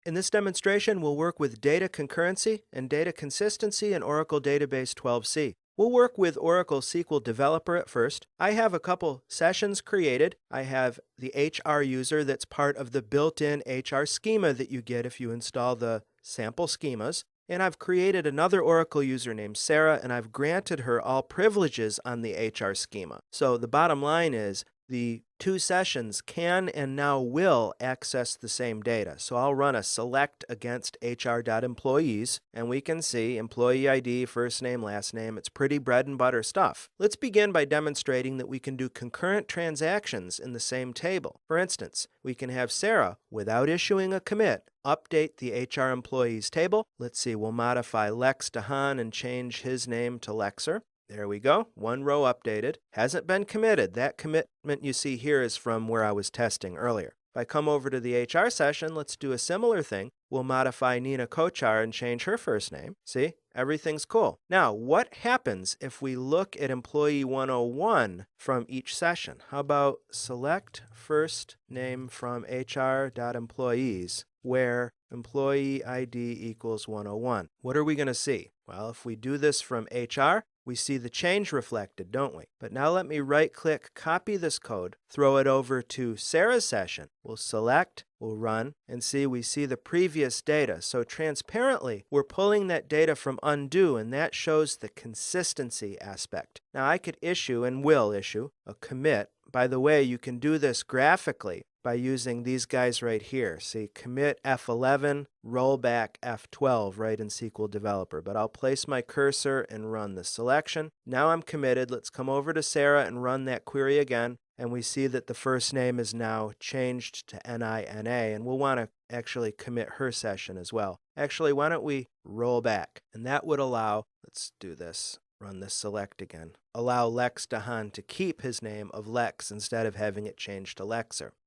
In this demonstration, we'll work with data concurrency and data consistency in Oracle Database 12c. We'll work with Oracle SQL Developer at first. I have a couple sessions created. I have the HR user that's part of the built-in HR schema that you get if you install the sample schemas. And I've created another Oracle user named Sarah, and I've granted her all privileges on the HR schema. So the bottom line is the two sessions can and now will access the same data. So I'll run a select against HR.employees, and we can see employee ID, first name, last name. It's pretty bread and butter stuff. Let's begin by demonstrating that we can do concurrent transactions in the same table. For instance, we can have Sarah, without issuing a commit, update the HR employees table. Let's see, we'll modify Lex DeHaan and change his name to Lexer. There we go, one row updated. Hasn't been committed. That commitment you see here is from where I was testing earlier. If I come over to the HR session, let's do a similar thing. We'll modify Nina Kochar and change her first name. See, everything's cool. Now, what happens if we look at Employee 101 from each session? How about select first name from HR.employees, where employee ID equals 101. What are we going to see? Well, if we do this from HR, we see the change reflected, don't we? But now let me right-click, copy this code, throw it over to Sarah's session. We'll select, we'll run, and see we see the previous data. So transparently, we're pulling that data from undo, and that shows the consistency aspect. Now I could issue, and will issue, a commit. By the way, you can do this graphically by using these guys right here. See, commit F11, rollback F12 right in SQL Developer. But I'll place my cursor and run the selection. Now I'm committed. Let's come over to Sarah and run that query again. And we see that the first name is now changed to NINA, and we'll want to actually commit her session as well. Actually, why don't we roll back? And that would allow, let's do this. Run this select again. Allow Lex DeHaan to keep his name of Lex instead of having it changed to Lexer.